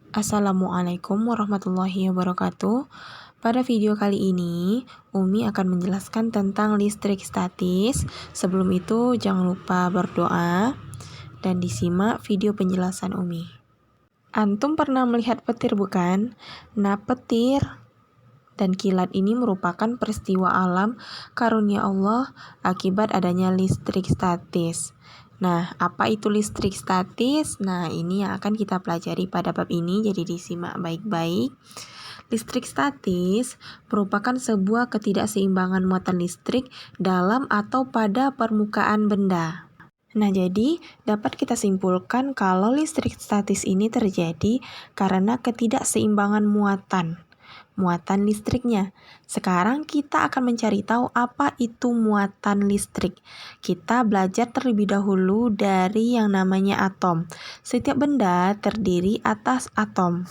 Assalamualaikum warahmatullahi wabarakatuh. Pada video kali ini, Umi akan menjelaskan tentang listrik statis. Sebelum itu, jangan lupa berdoa dan disimak video penjelasan Umi. Antum pernah melihat petir bukan? Nah, petir dan kilat ini merupakan peristiwa alam karunia Allah akibat adanya listrik statis. Nah, apa itu listrik statis? Nah, ini yang akan kita pelajari pada bab ini, jadi disimak baik-baik. Listrik statis merupakan sebuah ketidakseimbangan muatan listrik dalam atau pada permukaan benda. Nah, jadi dapat kita simpulkan kalau listrik statis ini terjadi karena ketidakseimbangan muatan listriknya. Sekarang kita akan mencari tahu apa itu muatan listrik. Kita belajar terlebih dahulu dari yang namanya atom. Setiap benda terdiri atas atom.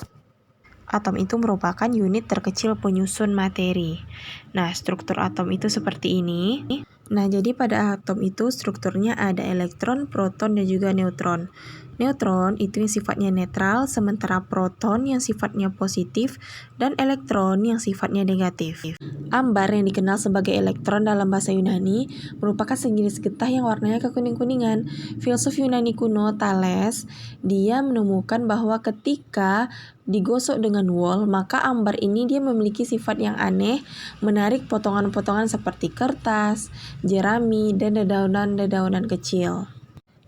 Atom itu merupakan unit terkecil penyusun materi. Nah, struktur atom itu seperti ini. Nah, jadi pada atom itu strukturnya ada elektron, proton, dan juga neutron. Neutron itu yang sifatnya netral, sementara proton yang sifatnya positif, dan elektron yang sifatnya negatif. Ambar yang dikenal sebagai elektron dalam bahasa Yunani merupakan sejenis getah yang warnanya kekuning-kuningan. Filsuf Yunani kuno Thales, dia menemukan bahwa ketika digosok dengan wol, maka ambar ini dia memiliki sifat yang aneh, menarik potongan-potongan seperti kertas, jerami, dan dedaunan-dedaunan kecil.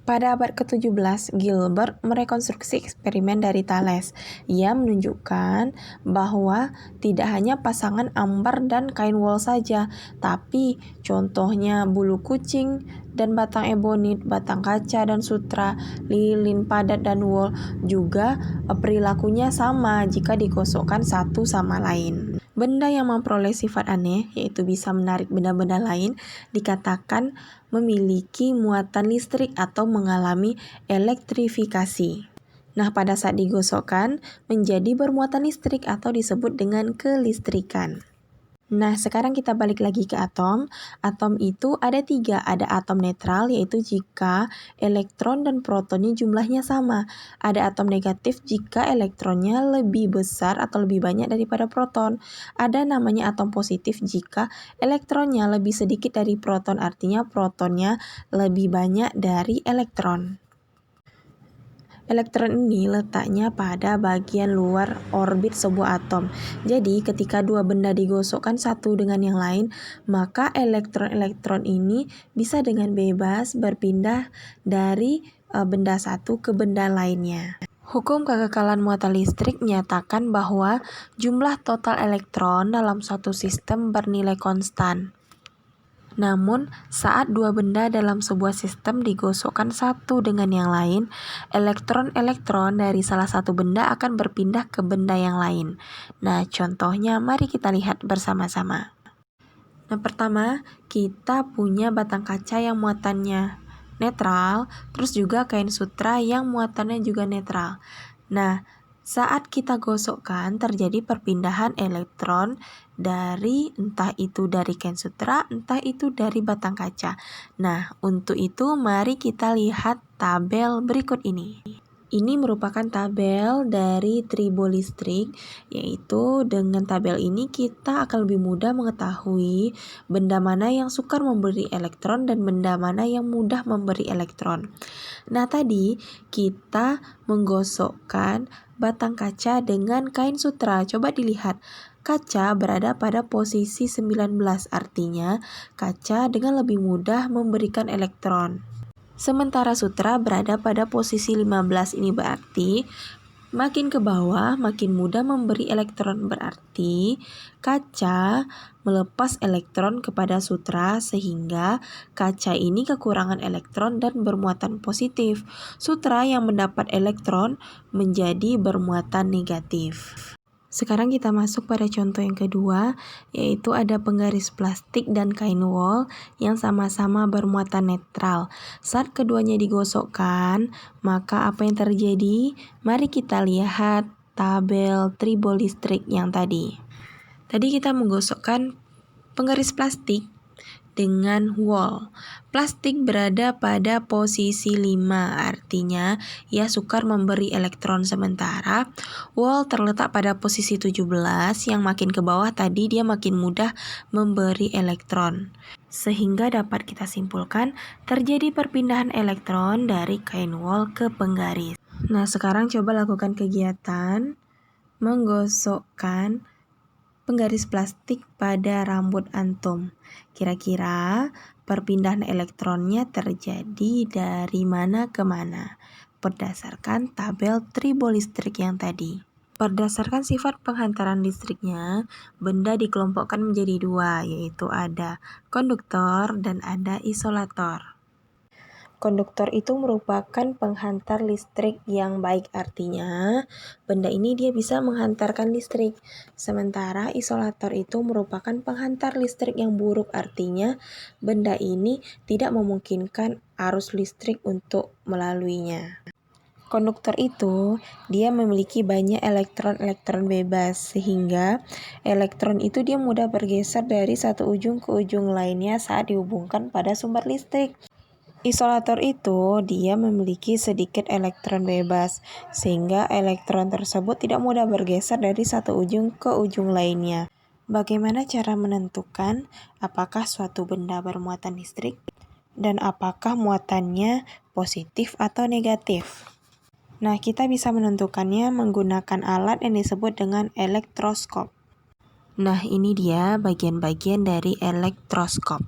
Pada abad ke-17, Gilbert merekonstruksi eksperimen dari Thales. Ia menunjukkan bahwa tidak hanya pasangan ambar dan kain wol saja, tapi contohnya bulu kucing dan batang ebonit, batang kaca dan sutra, lilin padat dan wol juga perilakunya sama jika digosokkan satu sama lain. Benda yang memperoleh sifat aneh, yaitu bisa menarik benda-benda lain, dikatakan memiliki muatan listrik atau mengalami elektrifikasi. Nah, pada saat digosokkan, menjadi bermuatan listrik atau disebut dengan kelistrikan. Nah, sekarang kita balik lagi ke atom. Atom itu ada 3. Ada atom netral, yaitu jika elektron dan protonnya jumlahnya sama. Ada atom negatif jika elektronnya lebih besar atau lebih banyak daripada proton. Ada namanya atom positif jika elektronnya lebih sedikit dari proton, artinya protonnya lebih banyak dari elektron. Elektron ini letaknya pada bagian luar orbit sebuah atom. Jadi, ketika dua benda digosokkan satu dengan yang lain, maka elektron-elektron ini bisa dengan bebas berpindah dari benda satu ke benda lainnya. Hukum kekekalan muatan listrik menyatakan bahwa jumlah total elektron dalam suatu sistem bernilai konstan. Namun, saat dua benda dalam sebuah sistem digosokkan satu dengan yang lain, elektron-elektron dari salah satu benda akan berpindah ke benda yang lain. Nah, contohnya mari kita lihat bersama-sama. Nah, pertama, kita punya batang kaca yang muatannya netral, terus juga kain sutra yang muatannya juga netral. Nah, saat kita gosokkan terjadi perpindahan elektron dari entah itu dari kain sutra, entah itu dari batang kaca. Nah, untuk itu mari kita lihat tabel berikut ini. Ini merupakan tabel dari tribolistrik, yaitu dengan tabel ini kita akan lebih mudah mengetahui benda mana yang sukar memberi elektron dan benda mana yang mudah memberi elektron. Nah, tadi kita menggosokkan batang kaca dengan kain sutra. Coba dilihat, kaca berada pada posisi 19, artinya kaca dengan lebih mudah memberikan elektron. Sementara sutra berada pada posisi 15, ini berarti makin ke bawah makin mudah memberi elektron, berarti kaca melepas elektron kepada sutra sehingga kaca ini kekurangan elektron dan bermuatan positif. Sutra yang mendapat elektron menjadi bermuatan negatif. Sekarang kita masuk pada contoh yang kedua, yaitu ada penggaris plastik dan kain wol yang sama-sama bermuatan netral. Saat keduanya digosokkan, maka apa yang terjadi? Mari kita lihat tabel tribolistrik yang tadi. Tadi kita menggosokkan penggaris plastik dengan wall. Plastik berada pada posisi 5, artinya ia sukar memberi elektron, sementara wall terletak pada posisi 17 yang makin ke bawah tadi dia makin mudah memberi elektron. Sehingga dapat kita simpulkan terjadi perpindahan elektron dari kain wall ke penggaris. Nah, sekarang coba lakukan kegiatan menggosokkan penggaris plastik pada rambut antum. Kira-kira perpindahan elektronnya terjadi dari mana ke mana? Berdasarkan tabel tribolistrik yang tadi. Berdasarkan sifat penghantaran listriknya, benda dikelompokkan menjadi dua, yaitu ada konduktor dan ada isolator. Konduktor itu merupakan penghantar listrik yang baik, artinya benda ini dia bisa menghantarkan listrik. Sementara isolator itu merupakan penghantar listrik yang buruk, artinya benda ini tidak memungkinkan arus listrik untuk melaluinya. Konduktor itu dia memiliki banyak elektron-elektron bebas, sehingga elektron itu dia mudah bergeser dari satu ujung ke ujung lainnya saat dihubungkan pada sumber listrik. Isolator itu dia memiliki sedikit elektron bebas, sehingga elektron tersebut tidak mudah bergeser dari satu ujung ke ujung lainnya. Bagaimana cara menentukan apakah suatu benda bermuatan listrik dan apakah muatannya positif atau negatif? Nah, kita bisa menentukannya menggunakan alat yang disebut dengan elektroskop. Nah, ini dia bagian-bagian dari elektroskop.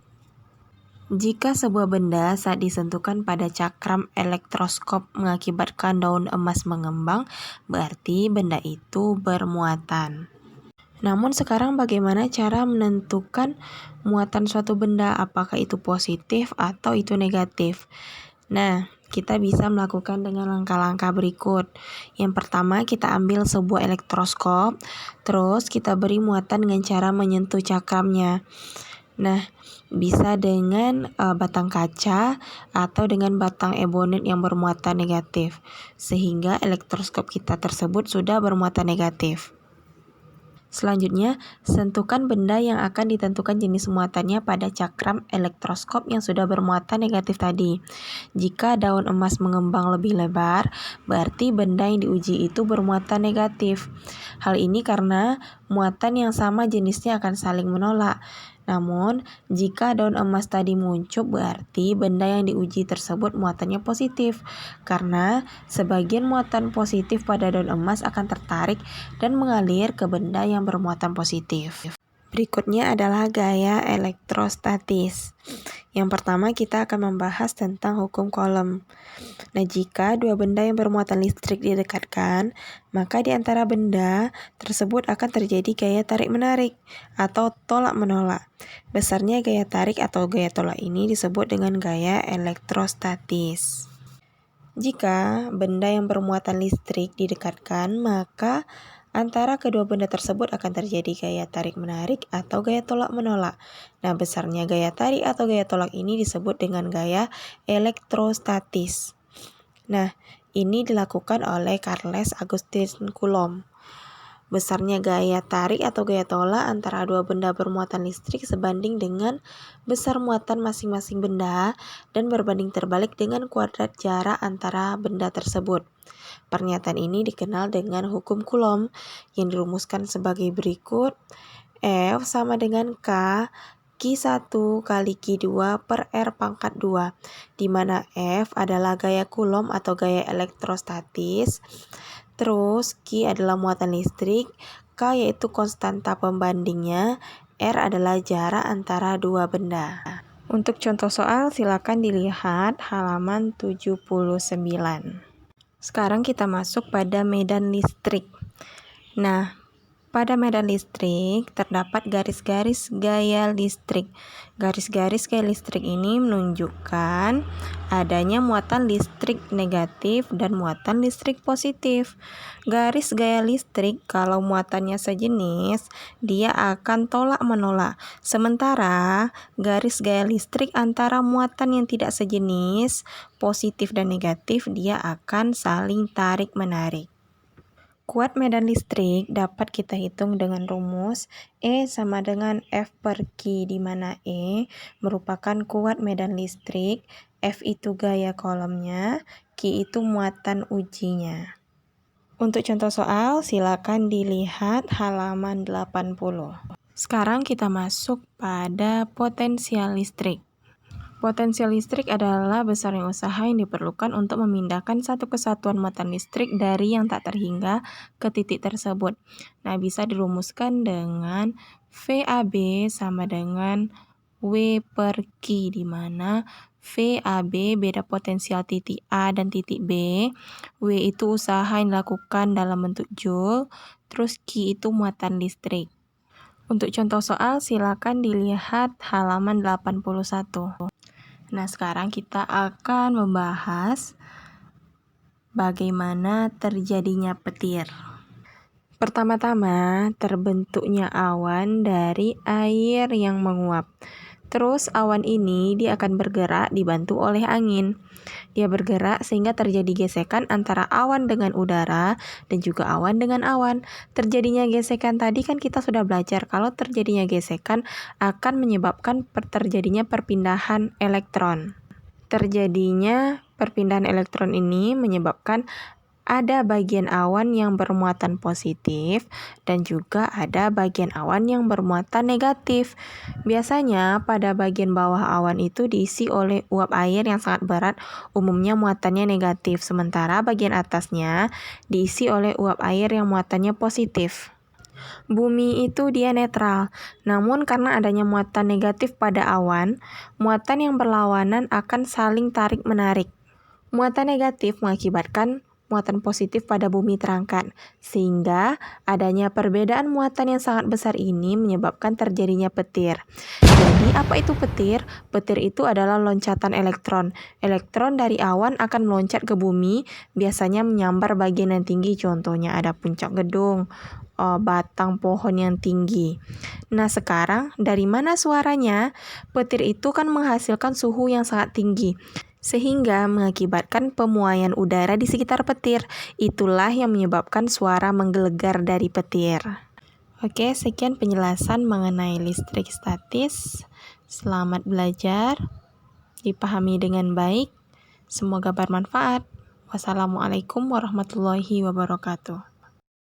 Jika sebuah benda saat disentuhkan pada cakram elektroskop mengakibatkan daun emas mengembang, berarti benda itu bermuatan. Namun sekarang bagaimana cara menentukan muatan suatu benda, apakah itu positif atau itu negatif? Nah, kita bisa melakukan dengan langkah-langkah berikut. Yang pertama, kita ambil sebuah elektroskop, terus kita beri muatan dengan cara menyentuh cakramnya. Nah, bisa dengan batang kaca atau dengan batang ebonit yang bermuatan negatif, sehingga elektroskop kita tersebut sudah bermuatan negatif. Selanjutnya, sentuhkan benda yang akan ditentukan jenis muatannya pada cakram elektroskop yang sudah bermuatan negatif tadi. Jika daun emas mengembang lebih lebar, berarti benda yang diuji itu bermuatan negatif. Hal ini karena muatan yang sama jenisnya akan saling menolak. Namun, jika daun emas tadi muncul, berarti benda yang diuji tersebut muatannya positif, karena sebagian muatan positif pada daun emas akan tertarik dan mengalir ke benda yang bermuatan positif. Berikutnya adalah gaya elektrostatis. Yang pertama kita akan membahas tentang hukum Coulomb. Nah, jika dua benda yang bermuatan listrik didekatkan, maka di antara benda tersebut akan terjadi gaya tarik-menarik atau tolak-menolak. Besarnya gaya tarik atau gaya tolak ini disebut dengan gaya elektrostatis. Jika benda yang bermuatan listrik didekatkan, maka antara kedua benda tersebut akan terjadi gaya tarik-menarik atau gaya tolak-menolak. Nah, besarnya gaya tarik atau gaya tolak ini disebut dengan gaya elektrostatis. Nah, ini dilakukan oleh Charles Augustin Coulomb. Besarnya gaya tarik atau gaya tolak antara dua benda bermuatan listrik sebanding dengan besar muatan masing-masing benda dan berbanding terbalik dengan kuadrat jarak antara benda tersebut. Pernyataan ini dikenal dengan hukum Coulomb yang dirumuskan sebagai berikut. F sama dengan K Q1 kali Q2 per R pangkat 2, di mana F adalah gaya Coulomb atau gaya elektrostatis, terus Q adalah muatan listrik, K yaitu konstanta pembandingnya, R adalah jarak antara dua benda. Untuk contoh soal silakan dilihat halaman 79. Sekarang kita masuk pada medan listrik. Nah, pada medan listrik terdapat garis-garis gaya listrik. Garis-garis gaya listrik ini menunjukkan adanya muatan listrik negatif dan muatan listrik positif. Garis gaya listrik kalau muatannya sejenis, dia akan tolak-menolak. Sementara garis gaya listrik antara muatan yang tidak sejenis, positif dan negatif, dia akan saling tarik-menarik. Kuat medan listrik dapat kita hitung dengan rumus E sama dengan F per Q, di mana E merupakan kuat medan listrik, F itu gaya kolomnya, Q itu muatan ujinya. Untuk contoh soal, silakan dilihat halaman 80. Sekarang kita masuk pada potensial listrik. Potensial listrik adalah besarnya usaha yang diperlukan untuk memindahkan satu kesatuan muatan listrik dari yang tak terhingga ke titik tersebut. Nah, bisa dirumuskan dengan VAB sama dengan W per Q, di mana VAB beda potensial titik A dan titik B, W itu usaha yang dilakukan dalam bentuk joule, terus Q itu muatan listrik. Untuk contoh soal, silakan dilihat halaman 81. Nah, sekarang kita akan membahas bagaimana terjadinya petir. Pertama-tama, terbentuknya awan dari air yang menguap. Terus awan ini dia akan bergerak dibantu oleh angin. Dia bergerak sehingga terjadi gesekan antara awan dengan udara dan juga awan dengan awan. Terjadinya gesekan tadi kan kita sudah belajar kalau terjadinya gesekan akan menyebabkan terjadinya perpindahan elektron. Terjadinya perpindahan elektron ini menyebabkan ada bagian awan yang bermuatan positif dan juga ada bagian awan yang bermuatan negatif. Biasanya pada bagian bawah awan itu diisi oleh uap air yang sangat berat, umumnya muatannya negatif, sementara bagian atasnya diisi oleh uap air yang muatannya positif. Bumi itu dia netral, namun karena adanya muatan negatif pada awan, muatan yang berlawanan akan saling tarik-menarik. Muatan negatif mengakibatkan muatan positif pada bumi terangkat, sehingga adanya perbedaan muatan yang sangat besar ini menyebabkan terjadinya petir. Jadi, apa itu petir? Petir itu adalah loncatan elektron. Elektron dari awan akan meloncat ke bumi, biasanya menyambar bagian yang tinggi, contohnya ada puncak gedung, batang pohon yang tinggi. Nah, sekarang dari mana suaranya? Petir itu kan menghasilkan suhu yang sangat tinggi, sehingga mengakibatkan pemuaian udara di sekitar petir. Itulah yang menyebabkan suara menggelegar dari petir. Oke, sekian penjelasan mengenai listrik statis. Selamat belajar, dipahami dengan baik. Semoga bermanfaat. Wassalamualaikum warahmatullahi wabarakatuh.